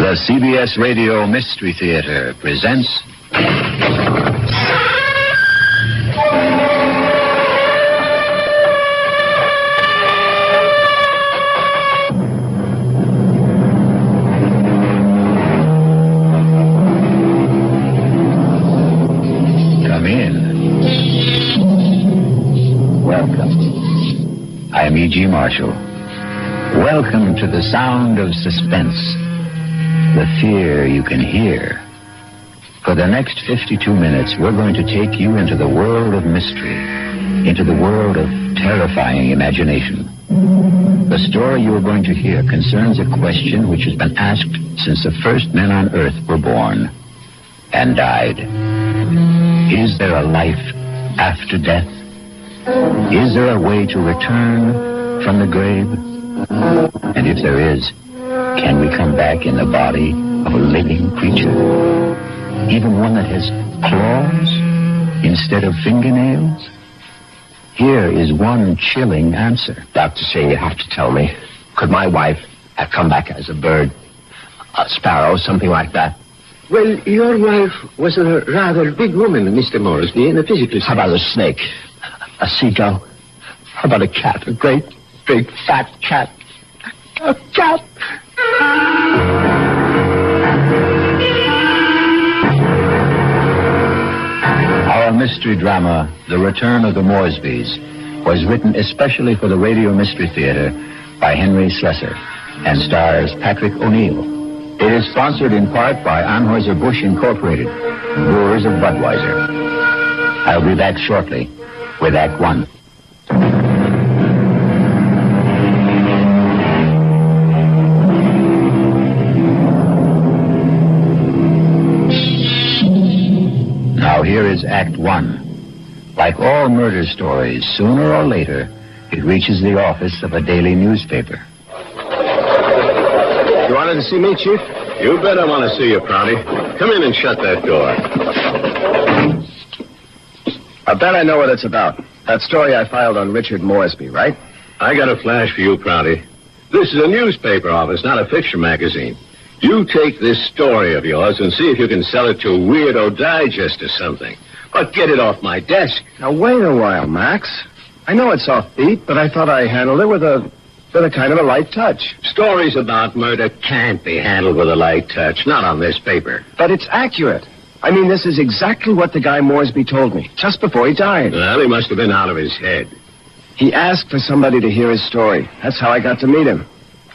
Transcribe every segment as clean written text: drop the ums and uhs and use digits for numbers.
The CBS Radio Mystery Theater presents... Come in. Welcome. I'm E.G. Marshall. Welcome to the sound of suspense. The fear you can hear. For the next 52 minutes, we're going to take you into the world of mystery, into the world of terrifying imagination. The story you are going to hear concerns a question which has been asked since the first men on Earth were born and died. Is there a life after death? Is there a way to return from the grave? And if there is, can we come back in the body of a living creature? Even one that has claws instead of fingernails? Here is one chilling answer. Dr. Singh, you have to tell me. Could my wife have come back as a bird? A sparrow, something like that? Well, your wife was a rather big woman, Mr. Moresby, in a physical sense. How about a snake? A seagull? How about a cat? A great, big, fat cat? A cat! Our mystery drama, The Return of the Moresbys, was written especially for the Radio Mystery Theater by Henry Slessor and stars Patrick O'Neill. It is sponsored in part by Anheuser-Busch Incorporated, brewers of Budweiser. I'll be back shortly with Act One. Now here is Act One. Like all murder stories, sooner or later, it reaches the office of a daily newspaper. You wanted to see me, Chief? You bet I want to see you, Prouty. Come in and shut that door. I bet I know what it's about. That story I filed on Richard Moresby, right? I got a flash for you, Prouty. This is a newspaper office, not a picture magazine. You take this story of yours and see if you can sell it to Weirdo Digest or something. But get it off my desk. Now, wait a while, Max. I know it's offbeat, but I thought I handled it with a kind of a light touch. Stories about murder can't be handled with a light touch, not on this paper. But it's accurate. I mean, this is exactly what the guy Moresby told me, just before he died. Well, he must have been out of his head. He asked for somebody to hear his story. That's how I got to meet him.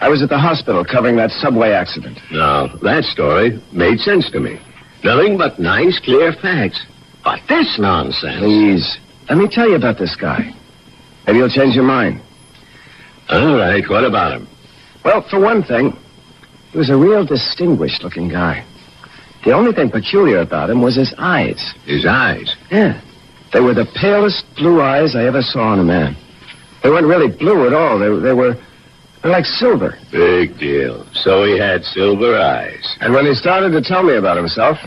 I was at the hospital covering that subway accident. Now, that story made sense to me. Nothing but nice, clear facts. But this nonsense... Please, let me tell you about this guy. Maybe you'll change your mind. All right, what about him? Well, for one thing, he was a real distinguished-looking guy. The only thing peculiar about him was his eyes. His eyes? Yeah. They were the palest blue eyes I ever saw in a man. They weren't really blue at all. They were like silver. Big deal. So he had silver eyes. And when he started to tell me about himself,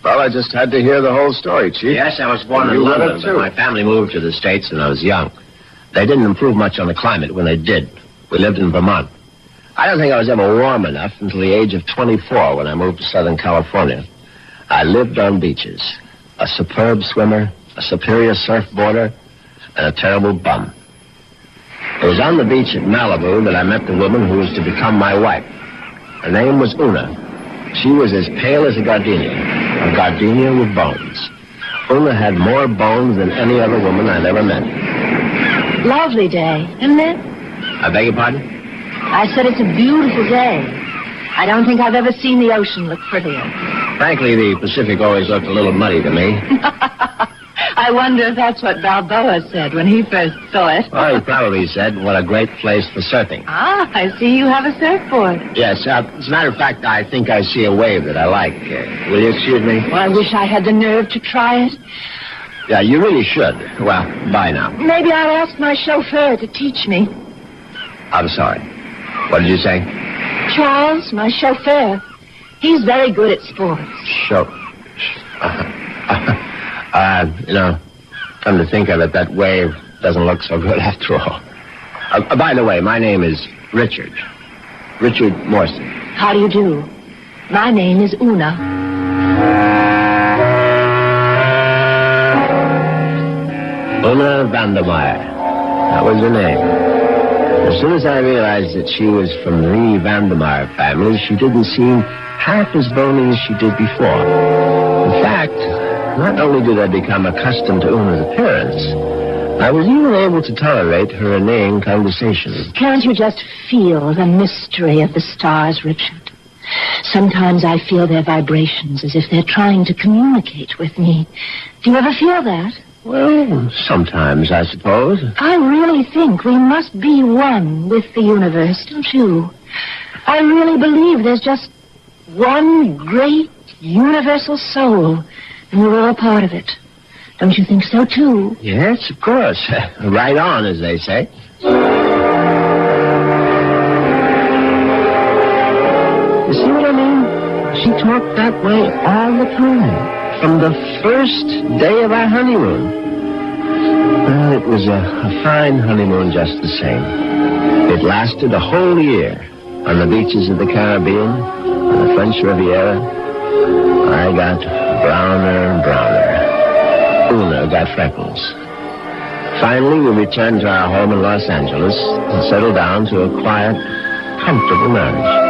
well, I just had to hear the whole story, Chief. Yes, I was born in You read London, it, but too. my family moved to the States when I was young. They didn't improve much on the climate when they did. We lived in Vermont. I don't think I was ever warm enough until the age of 24 when I moved to Southern California. I lived on beaches. A superb swimmer, a superior surfboarder, and a terrible bum. It was on the beach at Malibu that I met the woman who was to become my wife. Her name was Una. She was as pale as a gardenia with bones. Una had more bones than any other woman I'd ever met. Lovely day, isn't it? I beg your pardon? I said it's a beautiful day. I don't think I've ever seen the ocean look prettier. Frankly, the Pacific always looked a little muddy to me. I wonder if that's what Balboa said when he first saw it. Well, he probably said, what a great place for surfing. Ah, I see you have a surfboard. Yes, as a matter of fact, I think I see a wave that I like. Will you excuse me? Well, I wish I had the nerve to try it. Yeah, you really should. Well, bye now. Maybe I'll ask my chauffeur to teach me. I'm sorry. What did you say? Charles, my chauffeur. He's very good at sports. Come to think of it, that wave doesn't look so good after all. By the way, my name is Richard. Richard Morrison. How do you do? My name is Una. Una Vandermeyer. That was her name. As soon as I realized that she was from the Vandermeyer family, she didn't seem half as bony as she did before. In fact, not only did I become accustomed to Una's appearance, I was even able to tolerate her inane conversation. Can't you just feel the mystery of the stars, Richard? Sometimes I feel their vibrations as if they're trying to communicate with me. Do you ever feel that? Well, sometimes, I suppose. I really think we must be one with the universe, don't you? I really believe there's just one great universal soul, and we're all part of it. Don't you think so, too? Yes, of course. Right on, as they say. You see what I mean? She talked that way all the time. From the first day of our honeymoon. Well, it was a fine honeymoon just the same. It lasted a whole year on the beaches of the Caribbean, on the French Riviera. I got browner and browner. Una got freckles. Finally, we returned to our home in Los Angeles and settled down to a quiet, comfortable marriage.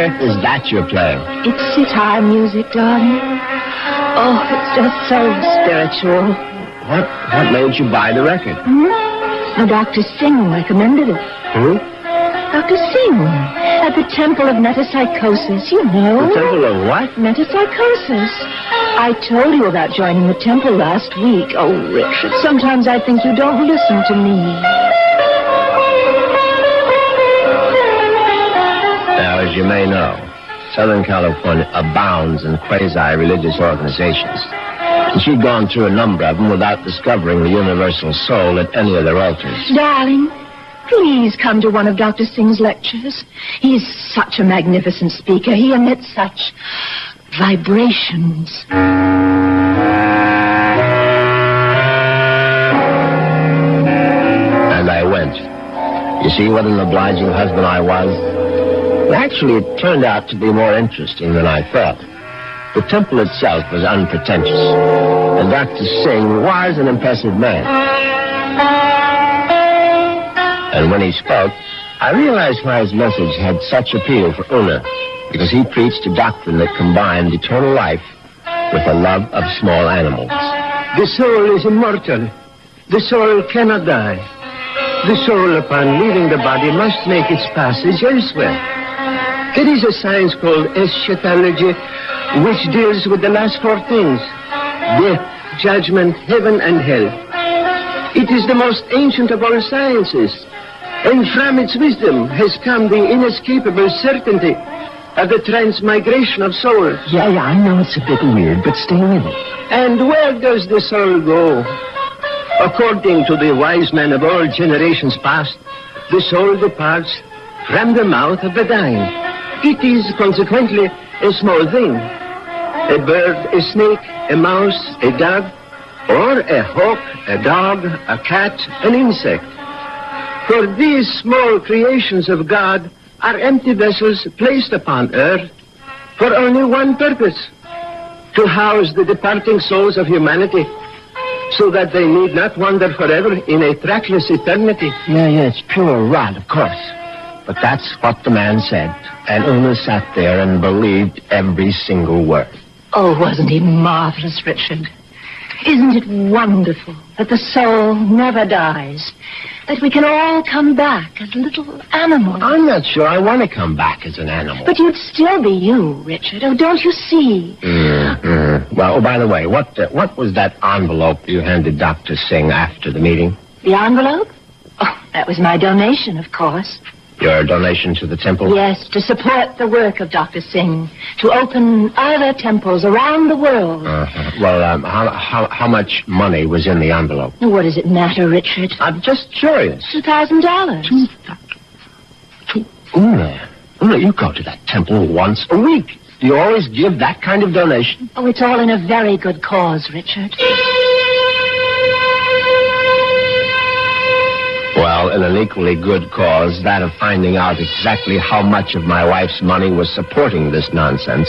Is that you're playing? It's sitar music, darling. Oh, it's just so spiritual. What made you buy the record? The Dr. Singh recommended it. Who? Dr. Singh, at the Temple of Metapsychosis, you know. The Temple of what? Metapsychosis. I told you about joining the temple last week. Oh, Richard, sometimes I think you don't listen to me. Now, as you may know, Southern California abounds in quasi-religious organizations. And she'd gone through a number of them without discovering the universal soul at any of their altars. Darling, please come to one of Dr. Singh's lectures. He's such a magnificent speaker. He emits such vibrations. And I went. You see what an obliging husband I was? Actually, it turned out to be more interesting than I thought. The temple itself was unpretentious, and Dr. Singh was an impressive man. And when he spoke, I realized why his message had such appeal for Una, because he preached a doctrine that combined eternal life with a love of small animals. The soul is immortal. The soul cannot die. The soul, upon leaving the body, must make its passage elsewhere. There is a science called eschatology, which deals with the last four things: death, judgment, heaven, and hell. It is the most ancient of all sciences, and from its wisdom has come the inescapable certainty of the transmigration of souls. Yeah, I know it's a bit weird, but stay with it. And where does the soul go? According to the wise men of all generations past, the soul departs from the mouth of the dying. It is, consequently, a small thing. A bird, a snake, a mouse, a dog, or a hawk, a dog, a cat, an insect. For these small creations of God are empty vessels placed upon earth for only one purpose: to house the departing souls of humanity, so that they need not wander forever in a trackless eternity. Yeah, it's pure rot, of course. But that's what the man said. And Una sat there and believed every single word. Oh, wasn't he marvelous, Richard? Isn't it wonderful that the soul never dies? That we can all come back as little animals? I'm not sure I want to come back as an animal. But you'd still be you, Richard. Oh, don't you see? Well, by the way, what was that envelope you handed Dr. Singh after the meeting? The envelope? Oh, that was my donation, of course. Your donation to the temple? Yes, to support the work of Dr. Singh, to open other temples around the world. Well, how much money was in the envelope? What does it matter, Richard? I'm just curious. $2,000. Una, you go to that temple once a week. Do you always give that kind of donation? Oh, it's all in a very good cause, Richard. Well, all in an equally good cause, that of finding out exactly how much of my wife's money was supporting this nonsense,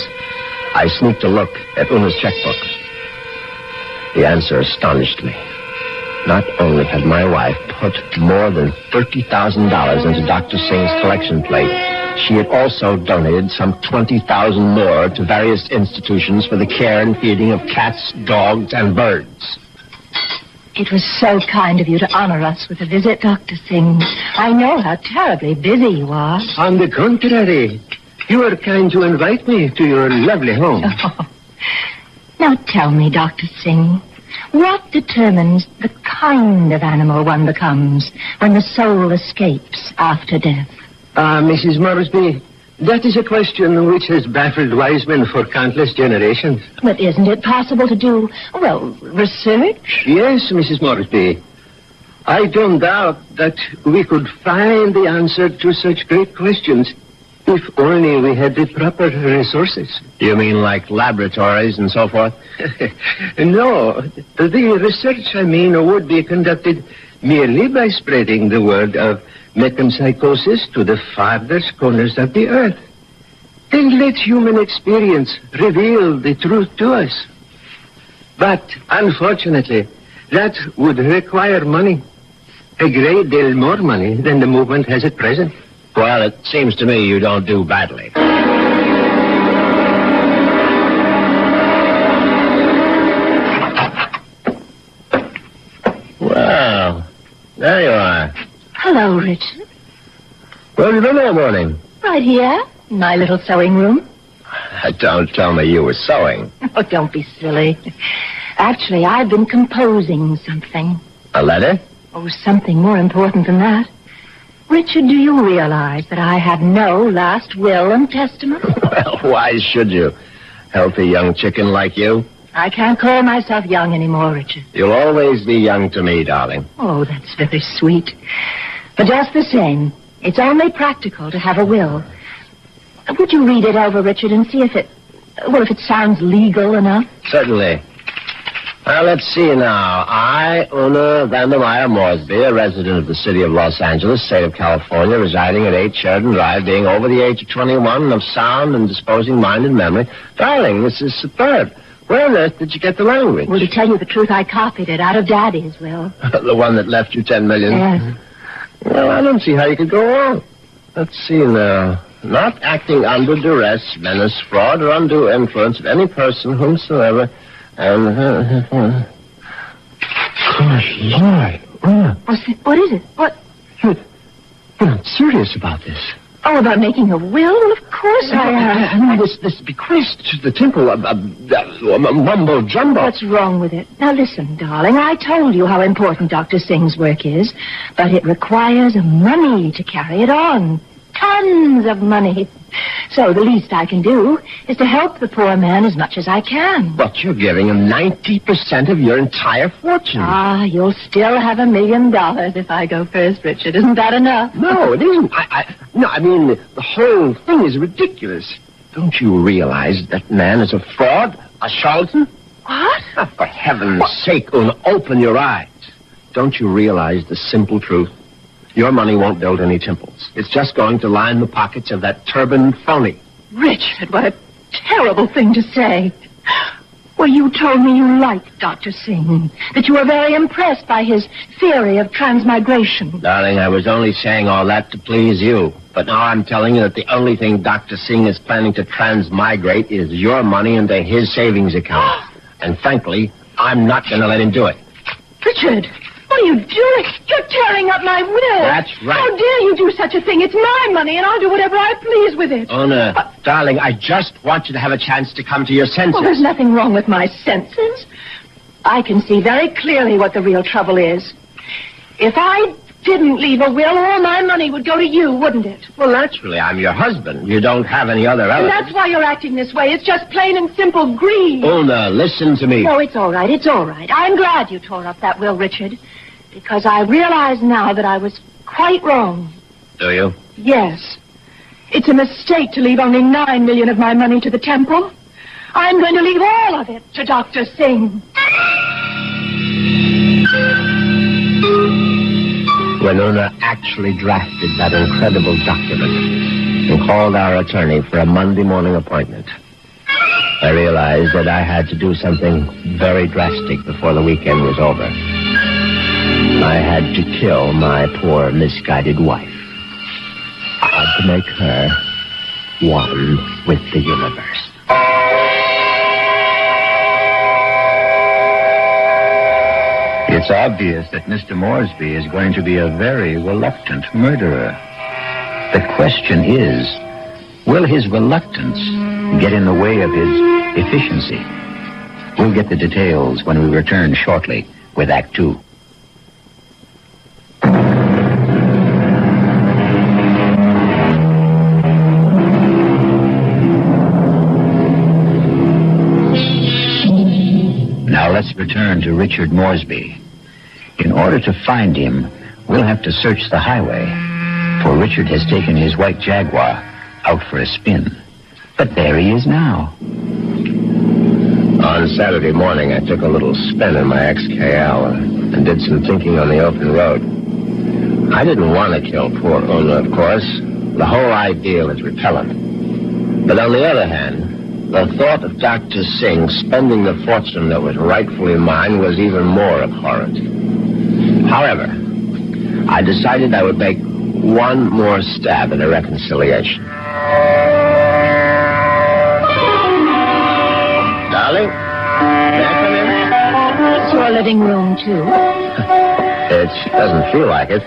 I sneaked a look at Una's checkbook. The answer astonished me. Not only had my wife put more than $30,000 into Dr. Singh's collection plate, she had also donated some $20,000 more to various institutions for the care and feeding of cats, dogs, and birds. It was so kind of you to honor us with a visit, Dr. Singh. I know how terribly busy you are. On the contrary, you are kind to invite me to your lovely home. Oh. Now tell me, Dr. Singh, what determines the kind of animal one becomes when the soul escapes after death? Mrs. Moresby, that is a question which has baffled wise men for countless generations. But isn't it possible to do, research? Yes, Mrs. Moresby. I don't doubt that we could find the answer to such great questions if only we had the proper resources. You mean like laboratories and so forth? No, the research, would be conducted merely by spreading the word of metempsychosis to the farthest corners of the earth. Then let human experience reveal the truth to us. But, unfortunately, that would require money. A great deal more money than the movement has at present. Well, it seems to me you don't do badly. Well, there you are. Hello, Richard. Where have you been all morning? Right here, in my little sewing room. Don't tell me you were sewing. Oh, don't be silly. Actually, I've been composing something. A letter? Oh, something more important than that. Richard, do you realize that I have no last will and testament? Well, why should you? Healthy young chicken like you? I can't call myself young anymore, Richard. You'll always be young to me, darling. Oh, that's very sweet. But just the same, it's only practical to have a will. Would you read it over, Richard, and see if it sounds legal enough? Certainly. Well, let's see now. I, Una Vandermeyer Moresby, a resident of the city of Los Angeles, state of California, residing at 8 Sheridan Drive, being over the age of 21 and of sound and disposing mind and memory. Darling, this is superb. Where on earth did you get the language? Well, to tell you the truth, I copied it out of Daddy's will. The one that left you $10 million? Yes. Well, I don't see how you could go wrong. Let's see now. Not acting under duress, menace, fraud, or undue influence of any person whomsoever... Good Lord. What is it? What? You're not serious about this. Oh, about making a will? Well, of course I am. This bequest to the temple, mumbo jumbo. What's wrong with it? Now, listen, darling, I told you how important Dr. Singh's work is, but it requires money to carry it on. Tons of money. So the least I can do is to help the poor man as much as I can. But you're giving him 90% of your entire fortune. You'll still have $1 million if I go first, Richard. Isn't that enough? No, it isn't. I mean, the whole thing is ridiculous. Don't you realize that man is a fraud, a charlatan? What? Oh, for heaven's sake, Una, open your eyes. Don't you realize the simple truth? Your money won't build any temples. It's just going to line the pockets of that turbaned phony. Richard, what a terrible thing to say. Well, you told me you liked Dr. Singh, that you were very impressed by his theory of transmigration. Darling, I was only saying all that to please you. But now I'm telling you that the only thing Dr. Singh is planning to transmigrate is your money into his savings account. And frankly, I'm not going to let him do it. Richard! What are you doing? You're tearing up my will. That's right. How dare you do such a thing? It's my money, and I'll do whatever I please with it. Una, darling, I just want you to have a chance to come to your senses. Well, there's nothing wrong with my senses. I can see very clearly what the real trouble is. If I didn't leave a will, all my money would go to you, wouldn't it? Well, naturally, I'm your husband. You don't have any other relatives. And that's why you're acting this way. It's just plain and simple greed. Una, listen to me. No, it's all right. It's all right. I'm glad you tore up that will, Richard. Because I realize now that I was quite wrong. Do you? Yes. It's a mistake to leave only $9 million of my money to the temple. I'm going to leave all of it to Dr. Singh. when Una actually drafted that incredible document and called our attorney for a Monday morning appointment, I realized that I had to do something very drastic before the weekend was over. I had to kill my poor, misguided wife. I had to make her one with the universe. It's obvious that Mr. Moresby is going to be a very reluctant murderer. The question is, will his reluctance get in the way of his efficiency? We'll get the details when we return shortly with Act Two. Now let's return to Richard Moresby. In order to find him, we'll have to search the highway, for Richard has taken his white Jaguar out for a spin. But there he is now. On Saturday morning, I took a little spin in my XKL and did some thinking on the open road. I didn't want to kill poor Una, of course. The whole ideal is repellent. But on the other hand, the thought of Dr. Singh spending the fortune that was rightfully mine was even more abhorrent. However, I decided I would make one more stab at a reconciliation. Darling, may I come in? It's your living room, too. It doesn't feel like it.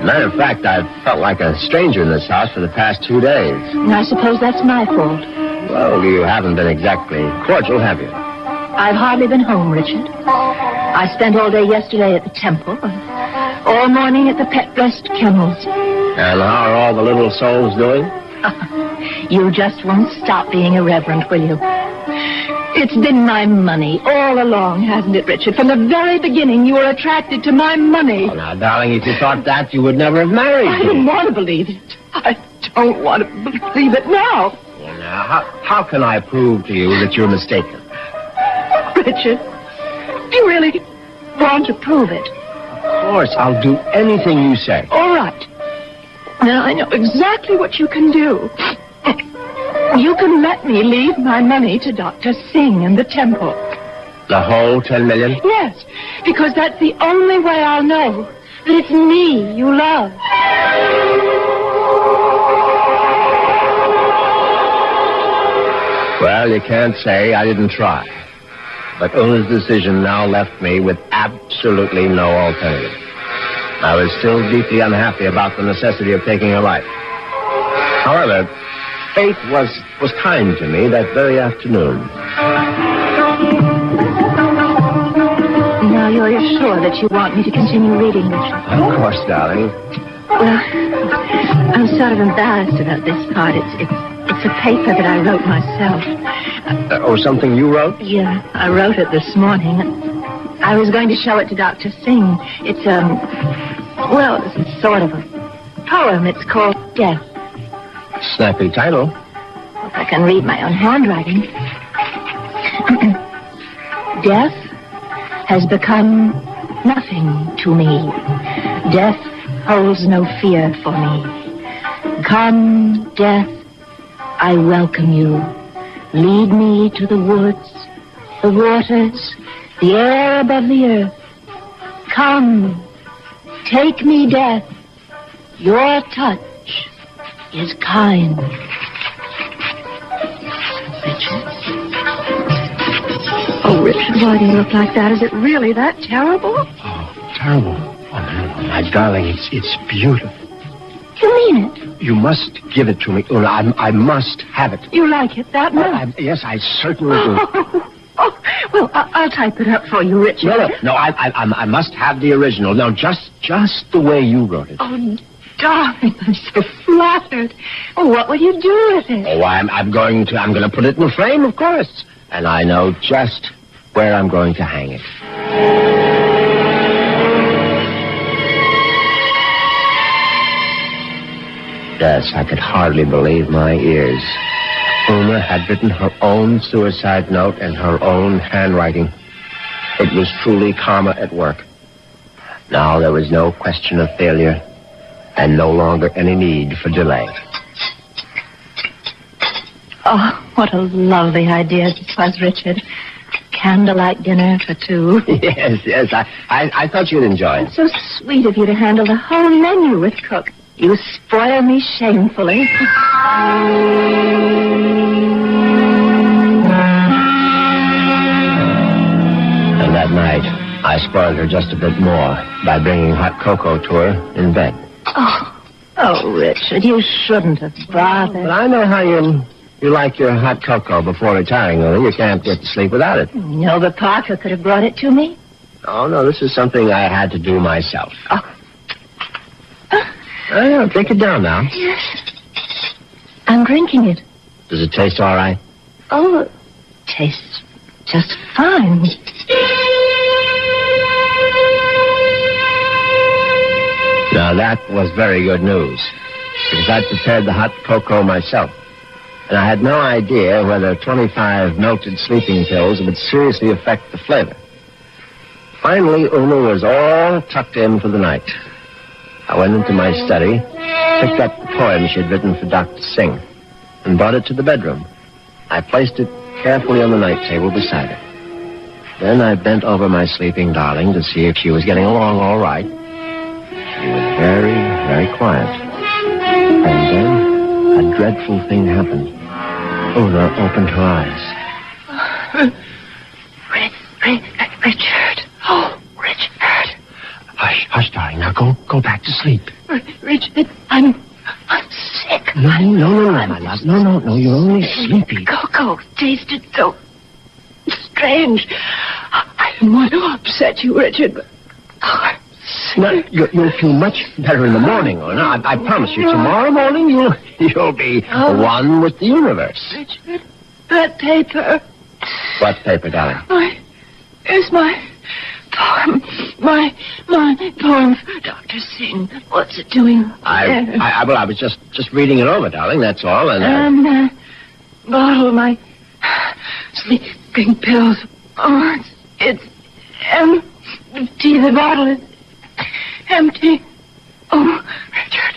Matter of fact, I've felt like a stranger in this house for the past 2 days. And I suppose that's my fault. Well, you haven't been exactly cordial, have you? I've hardly been home, Richard. I spent all day yesterday at the temple and all morning at the Pet Breast Kennels. And how are all the little souls doing? You just won't stop being irreverent, will you? It's been my money all along, hasn't it, Richard? From the very beginning, you were attracted to my money. Oh, now, darling, if you thought that, you would never have married me. I don't want to believe it. I don't want to believe it now. Well, now, how can I prove to you that you're mistaken? Richard, do you really want to prove it? Of course, I'll do anything you say. All right. Now, I know exactly what you can do. You can let me leave my money to Dr. Singh in the temple. The whole 10 million? Yes, because that's the only way I'll know that it's me you love. Well, you can't say I didn't try. But Una's decision now left me with absolutely no alternative. I was still deeply unhappy about the necessity of taking her life. However, fate was kind to me that very afternoon. Now you're sure that you want me to continue reading, Richard? Of course, darling. Well, I'm sort of embarrassed about this part. It's a paper that I wrote myself. Something you wrote? Yeah, I wrote it this morning. I was going to show it to Dr. Singh. It's it's sort of a poem. It's called Death. Snappy title. If I can read my own handwriting. Death has become nothing to me. Death holds no fear for me. Come, death, I welcome you. Lead me to the woods, the waters, the air above the earth. Come, take me, death. Your touch is kind. Richard? Oh, Richard, why do you look like that? Is it really that terrible? Oh, terrible. Oh, no, my darling, it's beautiful. You mean it? You must give it to me, Una. I must have it. You like it that much? Yes, I certainly do. Well, I'll type it up for you, Richard. No, I must have the original. Now, just the way you wrote it. Oh, darling, I'm so flattered. Oh, what will you do with it? Oh, I'm going to put it in a frame, of course. And I know just where I'm going to hang it. Yes, I could hardly believe my ears. Una had written her own suicide note in her own handwriting. It was truly karma at work. Now there was no question of failure, and no longer any need for delay. Oh, what a lovely idea this was, Richard. Candlelight dinner for two. Yes. I thought you'd enjoy it. It's so sweet of you to handle the whole menu with Cook. You spoil me shamefully. And that night, I spoiled her just a bit more by bringing hot cocoa to her in bed. Oh, Richard, you shouldn't have bothered. But I know how you like your hot cocoa before retiring, Lily. You can't get to sleep without it. No, but Parker could have brought it to me. Oh, no, this is something I had to do myself. Oh, take it down now. Yes. I'm drinking it. Does it taste all right? Oh, it tastes just fine. Now, that was very good news, because I prepared the hot cocoa myself. And I had no idea whether 25 melted sleeping pills would seriously affect the flavor. Finally, Una was all tucked in for the night. I went into my study, picked up the poem she had written for Dr. Singh, and brought it to the bedroom. I placed it carefully on the night table beside her. Then I bent over my sleeping darling to see if she was getting along all right. She was very, very quiet. And then a dreadful thing happened. Una opened her eyes. Richard. Oh, Richard. Hush, darling. Now go back to sleep. Richard, I'm sick. No, my love. No, you're only sleepy. Cocoa tasted so strange. I didn't want to upset you, Richard, but I'm sick. No, you'll feel much better in the morning, Una. I promise you. Tomorrow morning, you'll be one with the universe. Richard, that paper. What paper, darling? Here's my poem. My poem for Dr. Singh. What's it doing there? I was just reading it over, darling, that's all. And bottle of my sleeping pills. Oh, it's empty. The bottle is empty. Oh, Richard.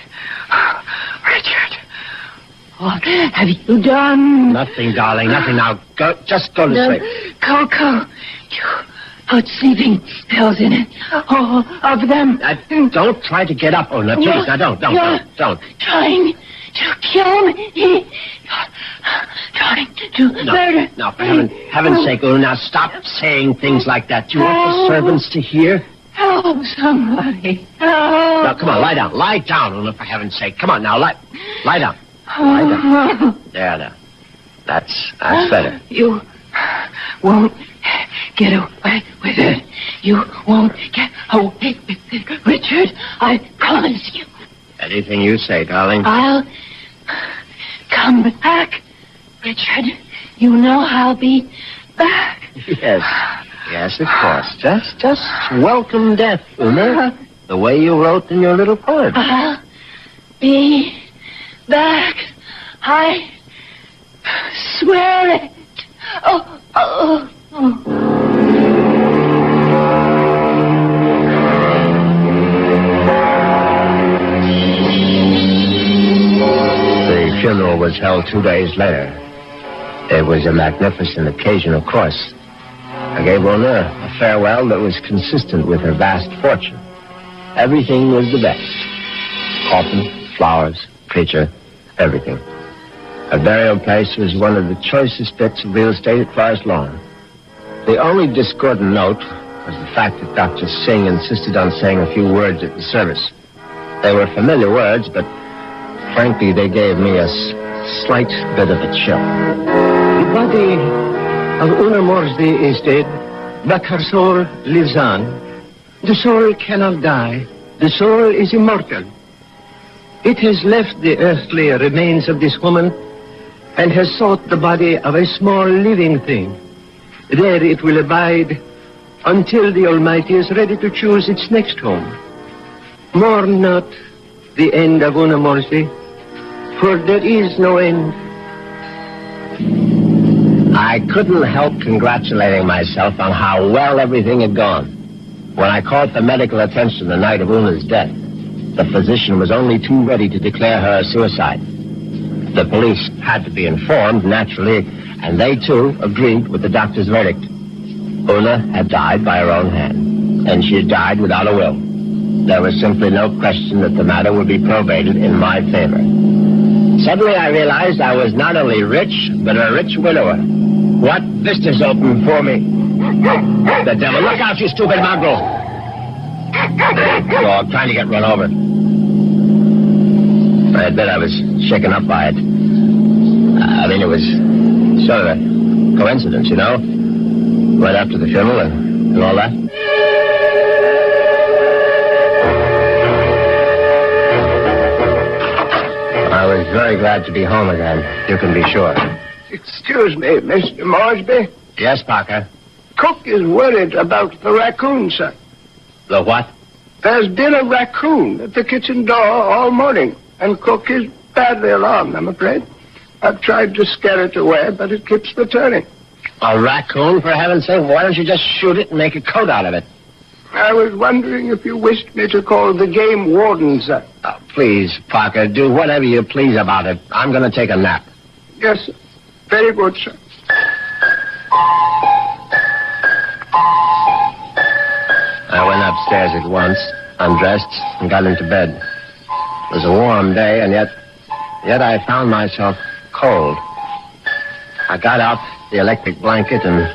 What have you done? Nothing, darling, nothing. Now, just go to sleep. Cocoa. You put sleeping pills in it. All of them. Don't try to get up, Una, please. Now, don't. Trying to kill me. Trying to murder. No, for heaven's sake, Una, now stop saying things like that. Do you want the servants to hear? Help somebody. Help. Now, come on, lie down. Lie down, Una, for heaven's sake. Come on, now, lie down. Lie down. There. That's better. You won't get away with it. You won't get away with it, Richard. I promise you. Anything you say, darling. I'll come back, Richard. You know I'll be back. Yes, of course. Just welcome death, Una. The way you wrote in your little poem. I'll be back. I swear it. Oh. The funeral was held 2 days later. It was a magnificent occasion, of course. I gave Una a farewell that was consistent with her vast fortune. Everything was the best. Coffin, flowers, preacher, everything. Her burial place was one of the choicest bits of real estate at Forest Lawn. The only discordant note was the fact that Dr. Singh insisted on saying a few words at the service. They were familiar words, but frankly, they gave me a slight bit of a chill. The body of Una Moresby is dead, but her soul lives on. The soul cannot die. The soul is immortal. It has left the earthly remains of this woman and has sought the body of a small living thing. There it will abide until the Almighty is ready to choose its next home. Mourn not the end of Una Moresby, for there is no end. I couldn't help congratulating myself on how well everything had gone. When I called for medical attention the night of Una's death, the physician was only too ready to declare her a suicide. The police had to be informed, naturally, and they, too, agreed with the doctor's verdict. Una had died by her own hand, and she had died without a will. There was simply no question that the matter would be probated in my favor. Suddenly I realized I was not only rich, but a rich widower. What vistas opened for me? The devil. Look out, you stupid mongrel! Dog, trying to get run over. I admit I was shaken up by it. It was sort of a coincidence, you know? Right after the funeral and all that. I was very glad to be home again, you can be sure. Excuse me, Mr. Moresby. Yes, Parker? Cook is worried about the raccoon, sir. The what? There's been a raccoon at the kitchen door all morning, and Cook is badly alarmed, I'm afraid. I've tried to scare it away, but it keeps returning. A raccoon, for heaven's sake? Why don't you just shoot it and make a coat out of it? I was wondering if you wished me to call the game warden, sir. Oh, please, Parker, do whatever you please about it. I'm going to take a nap. Yes, sir. Very good, sir. I went upstairs at once, undressed, and got into bed. It was a warm day, and yet I found myself cold. I got out the electric blanket and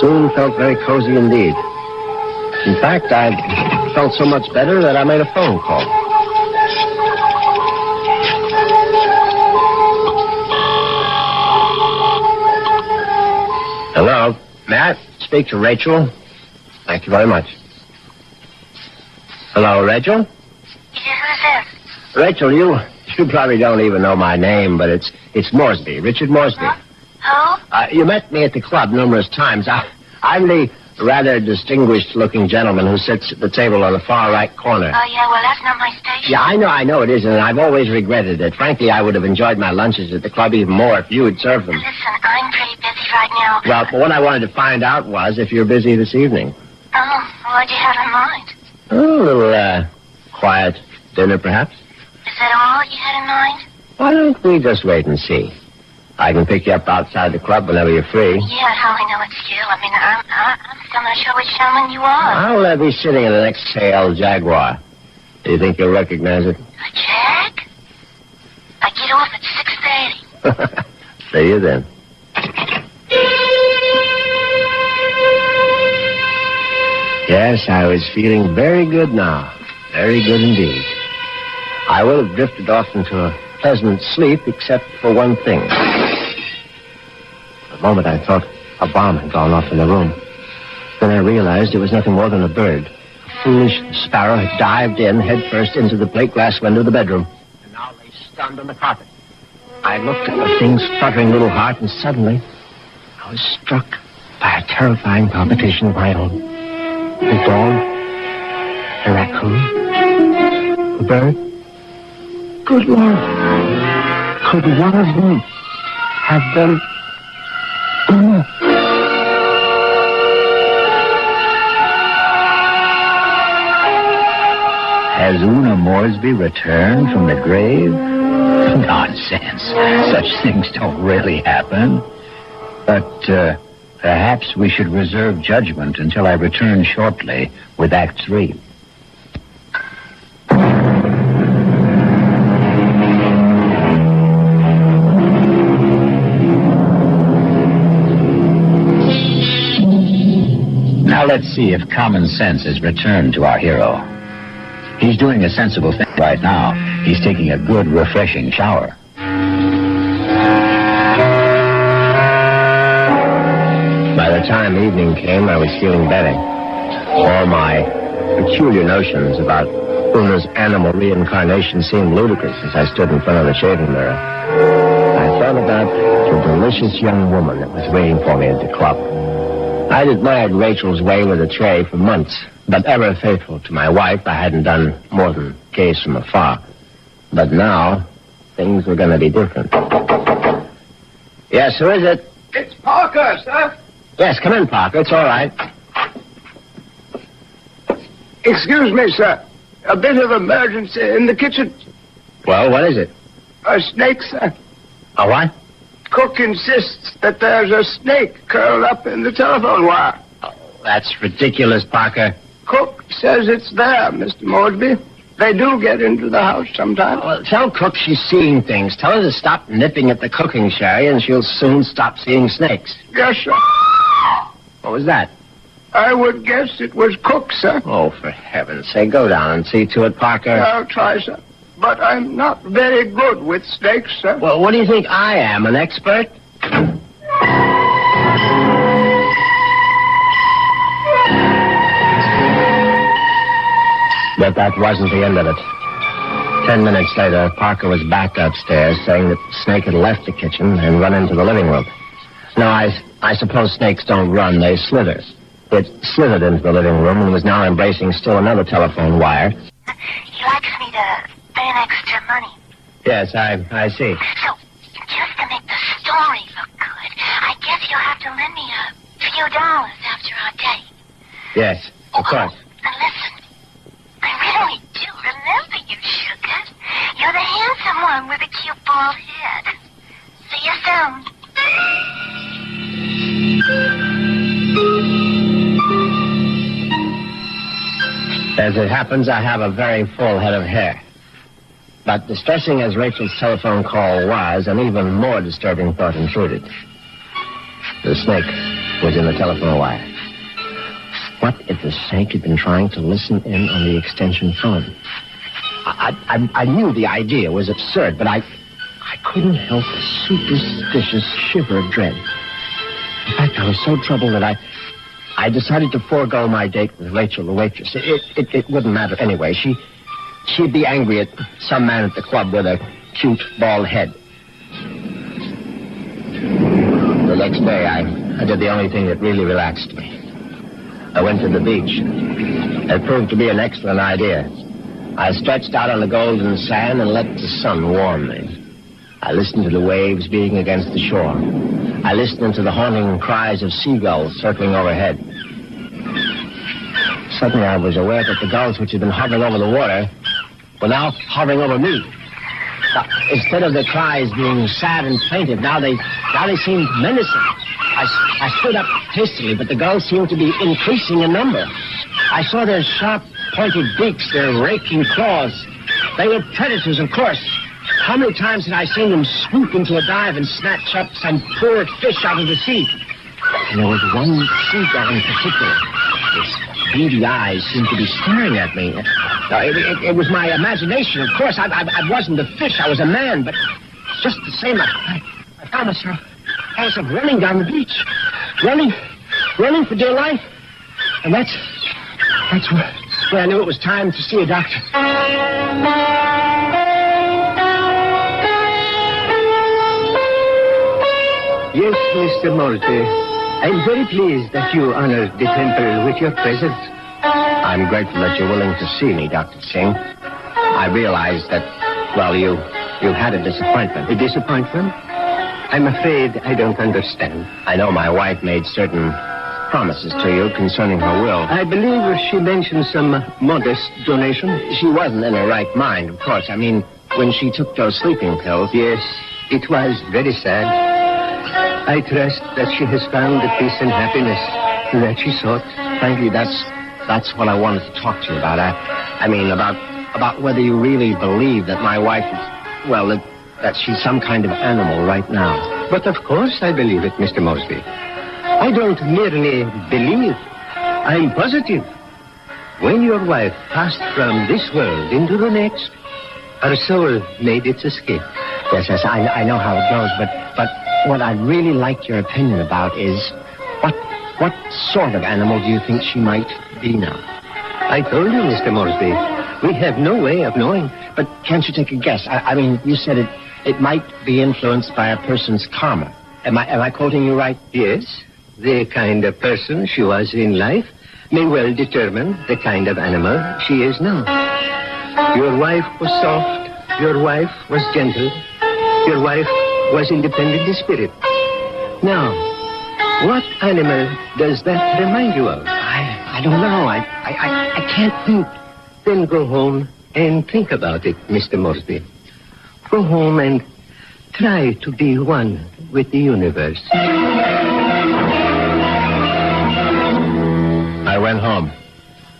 soon felt very cozy indeed. In fact, I felt so much better that I made a phone call. Hello, may I speak to Rachel? Thank you very much. Hello, Rachel? Yes, who's this? Rachel, you probably don't even know my name, but it's Moresby, Richard Moresby. Huh? Who? You met me at the club numerous times. I'm the rather distinguished-looking gentleman who sits at the table on the far right corner. Oh, yeah, well, that's not my station. Yeah, I know it isn't, and I've always regretted it. Frankly, I would have enjoyed my lunches at the club even more if you had served them. Listen, I'm pretty busy right now. Well, what I wanted to find out was if you're busy this evening. Oh, what'd you have in mind? Oh, a little, quiet dinner, perhaps? Is that all you had in mind? Why don't we just wait and see? I can pick you up outside the club whenever you're free. Yeah, how I know it's you. I mean, I'm still not sure which gentleman you are. I'll be sitting in an XL Jaguar. Do you think you'll recognize it? A Jag? I get off at 6:30. See you then. Yes, I was feeling very good now. Very good indeed. I would have drifted off into a pleasant sleep except for one thing. For a moment I thought a bomb had gone off in the room. Then I realized it was nothing more than a bird. A foolish sparrow had dived in headfirst into the plate glass window of the bedroom and now lay stunned on the carpet. I looked at the thing's fluttering little heart, and suddenly I was struck by a terrifying palpitation of my own. The dog, the raccoon, the bird. Good Lord, could one of them have been Una? Has Una Moresby returned from the grave? Nonsense. Such things don't really happen. But perhaps we should reserve judgment until I return shortly with Act 3. Now let's see if common sense is returned to our hero. He's doing a sensible thing right now. He's taking a good, refreshing shower. By the time evening came, I was feeling better. All my peculiar notions about Una's animal reincarnation seemed ludicrous as I stood in front of the shaving mirror. I thought about the delicious young woman that was waiting for me at the club. I'd admired Rachel's way with a tray for months, but ever faithful to my wife, I hadn't done more than gaze from afar. But now, things were going to be different. Yes, who is it? It's Parker, sir. Yes, come in, Parker. It's all right. Excuse me, sir. A bit of emergency in the kitchen. Well, what is it? A snake, sir. A what? Cook insists that there's a snake curled up in the telephone wire. Oh, that's ridiculous, Parker. Cook says it's there, Mr. Moresby. They do get into the house sometimes. Well, tell Cook she's seeing things. Tell her to stop nipping at the cooking sherry, and she'll soon stop seeing snakes. Yes, sir. What was that? I would guess it was Cook, sir. Oh, for heaven's sake, go down and see to it, Parker. I'll try, sir. But I'm not very good with snakes, sir. Well, what do you think I am, an expert? But that wasn't the end of it. 10 minutes later, Parker was back upstairs saying that the snake had left the kitchen and run into the living room. No, I suppose snakes don't run, they slither. It slithered into the living room and was now embracing still another telephone wire. He likes me to earn extra money. Yes, I see. So, just to make the story look good, I guess you'll have to lend me a few dollars after our date. Yes, of course. And listen, I really do remember you, sugar. You're the handsome one with a cute bald head. See you soon. As it happens, I have a very full head of hair. But distressing as Rachel's telephone call was, an even more disturbing thought intruded. The snake was in the telephone wire. What if the snake had been trying to listen in on the extension phone? I knew the idea was absurd, but I couldn't help a superstitious shiver of dread. In fact, I was so troubled that I decided to forego my date with Rachel, the waitress. It wouldn't matter anyway. She'd be angry at some man at the club with a cute, bald head. The next day, I did the only thing that really relaxed me. I went to the beach. It proved to be an excellent idea. I stretched out on the golden sand and let the sun warm me. I listened to the waves beating against the shore. I listened to the haunting cries of seagulls circling overhead. Suddenly I was aware that the gulls which had been hovering over the water were now hovering over me. Now, instead of the cries being sad and plaintive, now they seemed menacing. I stood up hastily, but the gulls seemed to be increasing in number. I saw their sharp, pointed beaks, their raking claws. They were predators, of course. How many times had I seen them swoop into a dive and snatch up some poor fish out of the sea? And there was one seagull in particular. His beady eyes seemed to be staring at me. Now, it was my imagination, of course. I wasn't a fish. I was a man, but just the same, I found myself running down the beach. Running for dear life. And that's where I knew it was time to see a doctor. Yes, Mr. Moresby. I'm very pleased that you honored the temple with your presence. I'm grateful that you're willing to see me, Dr. Singh. I realize that, well, you had a disappointment. A disappointment? I'm afraid I don't understand. I know my wife made certain promises to you concerning her will. I believe she mentioned some modest donation. She wasn't in her right mind, of course. I mean, when she took those sleeping pills. Yes, it was very sad. I trust that she has found the peace and happiness that she sought. Frankly, that's what I wanted to talk to you about. I mean, about whether you really believe that my wife is, well, that she's some kind of animal right now. But of course I believe it, Mr. Moresby. I don't merely believe. I'm positive. When your wife passed from this world into the next, her soul made its escape. Yes, I know how it goes, but what I'd really like your opinion about is what sort of animal do you think she might be now? I told you, Mr. Moresby, we have no way of knowing. But can't you take a guess? I mean, you said it might be influenced by a person's karma. Am I quoting you right? Yes. The kind of person she was in life may well determine the kind of animal she is now. Your wife was soft. Your wife was gentle. Your wife was independent in spirit. Now, what animal does that remind you of? I don't know. I can't think. Then go home and think about it, Mr. Moresby. Go home and try to be one with the universe. I went home,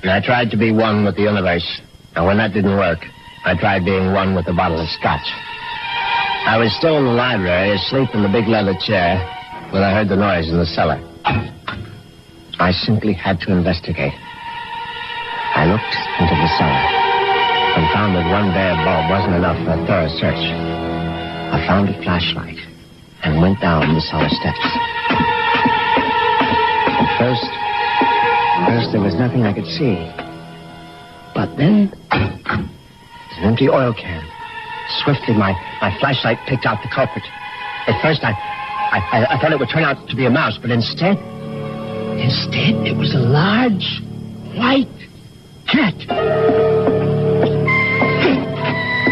and I tried to be one with the universe. And when that didn't work, I tried being one with a bottle of scotch. I was still in the library, asleep in the big leather chair, when I heard the noise in the cellar. I simply had to investigate. I looked into the cellar and found that one bare bulb wasn't enough for a thorough search. I found a flashlight and went down the cellar steps. At first there was nothing I could see. But then, an empty oil can. Swiftly, my flashlight picked out the culprit. At first, I thought it would turn out to be a mouse, but instead, it was a large, white cat.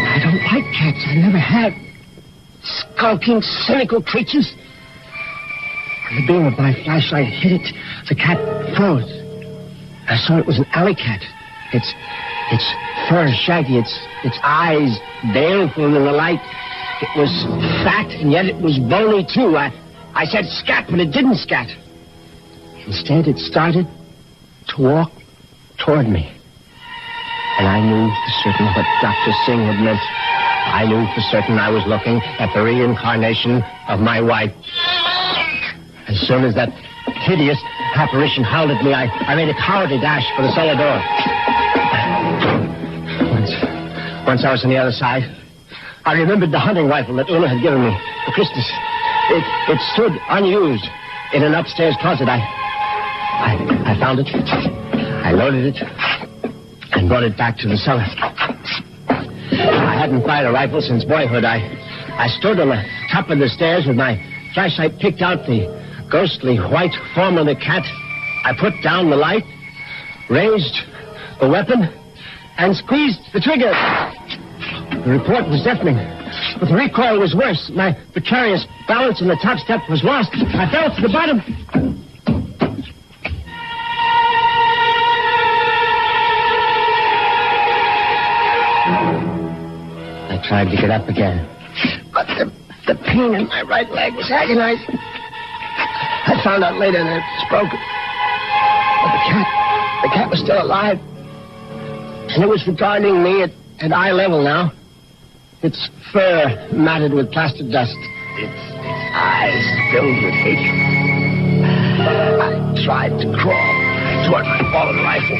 I don't like cats. I never have. Skulking, cynical creatures. When the beam of my flashlight hit it, the cat froze. I saw it was an alley cat. Its fur shaggy, its eyes baleful in the light. It was fat, and yet it was bony, too. I said scat, but it didn't scat. Instead, it started to walk toward me. And I knew for certain what Dr. Singh had meant. I knew for certain I was looking at the reincarnation of my wife. As soon as that hideous apparition howled at me, I made a cowardly dash for the cellar door. Once I was on the other side, I remembered the hunting rifle that Una had given me for Christmas. It stood unused in an upstairs closet. I found it. I loaded it and brought it back to the cellar. I hadn't fired a rifle since boyhood. I stood on the top of the stairs with my flashlight picked out the ghostly white form of the cat. I put down the light, raised the weapon, and squeezed the trigger. The report was deafening, but the recoil was worse. My precarious balance on the top step was lost. I fell to the bottom. I tried to get up again, but the pain in my right leg was agonizing. I found out later that it was broken. But the cat was still alive. And it was regarding me at eye level now. Its fur matted with plaster dust. Its eyes filled with hatred. I tried to crawl toward my fallen rifle.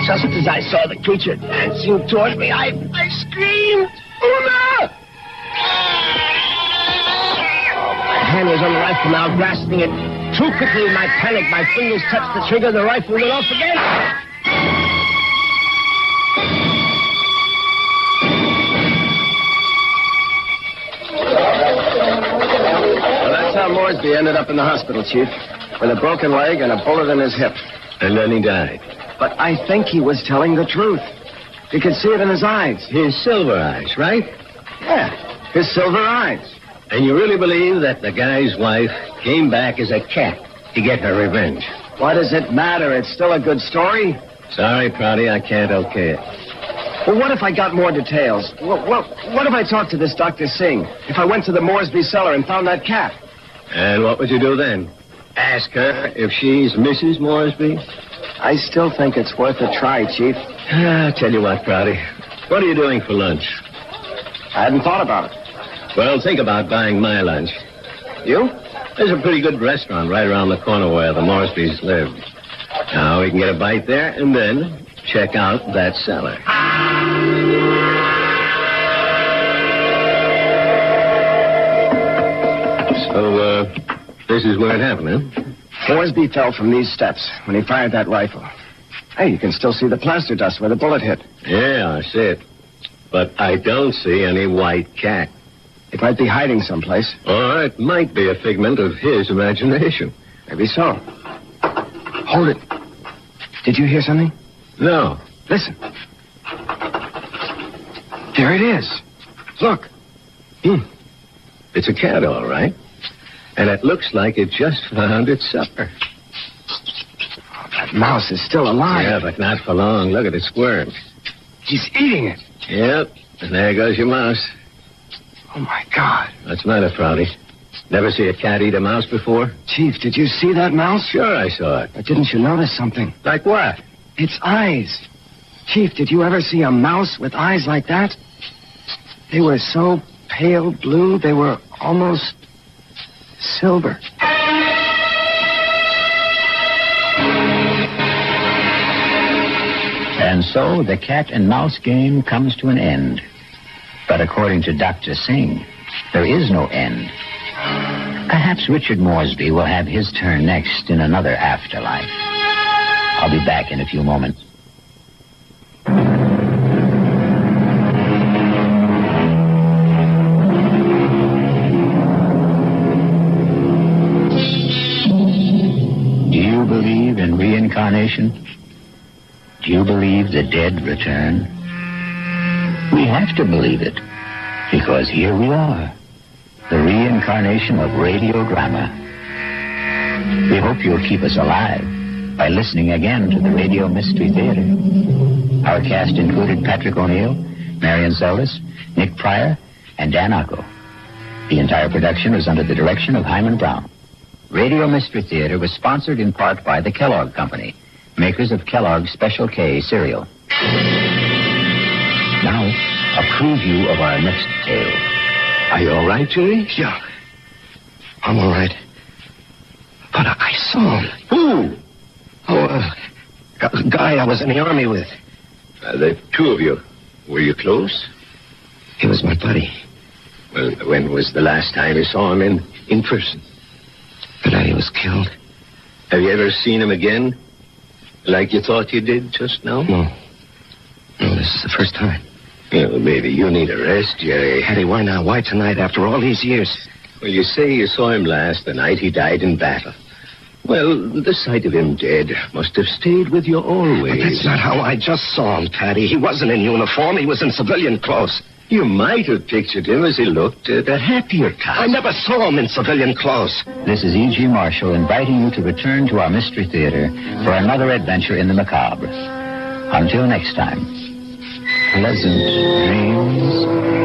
Just as I saw the creature advancing toward me, I screamed, Una! My hand was on the rifle now, grasping it. Too quickly in my panic, my fingers touched the trigger, the rifle went off again. Well, that's how Moresby ended up in the hospital, Chief, with a broken leg and a bullet in his hip. And then he died. But I think he was telling the truth. You could see it in his eyes. His silver eyes, right? Yeah, his silver eyes. And you really believe that the guy's wife came back as a cat to get her revenge? Why does it matter? It's still a good story. Sorry, Prouty, I can't okay it. Well, what if I got more details? Well, what if I talked to this Dr. Singh? If I went to the Moresby cellar and found that cat? And what would you do then? Ask her if she's Mrs. Moresby? I still think it's worth a try, Chief. I'll tell you what, Prouty. What are you doing for lunch? I hadn't thought about it. Well, think about buying my lunch. You? There's a pretty good restaurant right around the corner where the Moresbys live. Now, we can get a bite there and then check out that cellar. So, this is where it happened, huh? Moresby fell from these steps when he fired that rifle. Hey, you can still see the plaster dust where the bullet hit. Yeah, I see it. But I don't see any white cat. It might be hiding someplace. Or it might be a figment of his imagination. Maybe so. Hold it. Did you hear something? No. Listen. There it is. Look. It's a cat, all right. And it looks like it just found its supper. Oh, that mouse is still alive. Yeah, but not for long. Look at it squirm. He's eating it. Yep, and there goes your mouse. Oh, my God. What's the matter, Prouty? Never see a cat eat a mouse before? Chief, did you see that mouse? Sure, I saw it. But didn't you notice something? Like what? Its eyes. Chief, did you ever see a mouse with eyes like that? They were so pale blue, they were almost silver. And so the cat and mouse game comes to an end. But according to Dr. Singh, there is no end. Perhaps Richard Moresby will have his turn next in another afterlife. I'll be back in a few moments. Do you believe in reincarnation? Do you believe the dead return? We have to believe it, because here we are, the reincarnation of radio drama. We hope you'll keep us alive by listening again to the Radio Mystery Theater. Our cast included Patrick O'Neill, Marion Seldes, Nick Pryor, and Dan Ocko. The entire production was under the direction of Hyman Brown. Radio Mystery Theater was sponsored in part by the Kellogg Company, makers of Kellogg's Special K cereal. Now, a preview of our next tale. Are you all right, Jerry? Yeah. I'm all right. But I saw him. Who? Oh, a guy I was in the army with. The two of you. Were you close? He was my buddy. Well, when was the last time you saw him in person? The night he was killed. Have you ever seen him again? Like you thought you did just now? No. No, this is the first time. Well, maybe you need a rest, Jerry. Eddie, why now? Why tonight after all these years? Well, you say you saw him last the night he died in battle. Well, the sight of him dead must have stayed with you always. But that's not how I just saw him, Patty. He wasn't in uniform. He was in civilian clothes. You might have pictured him as he looked at a happier time. I never saw him in civilian clothes. This is E.G. Marshall inviting you to return to our Mystery Theater for another adventure in the macabre. Until next time, pleasant dreams.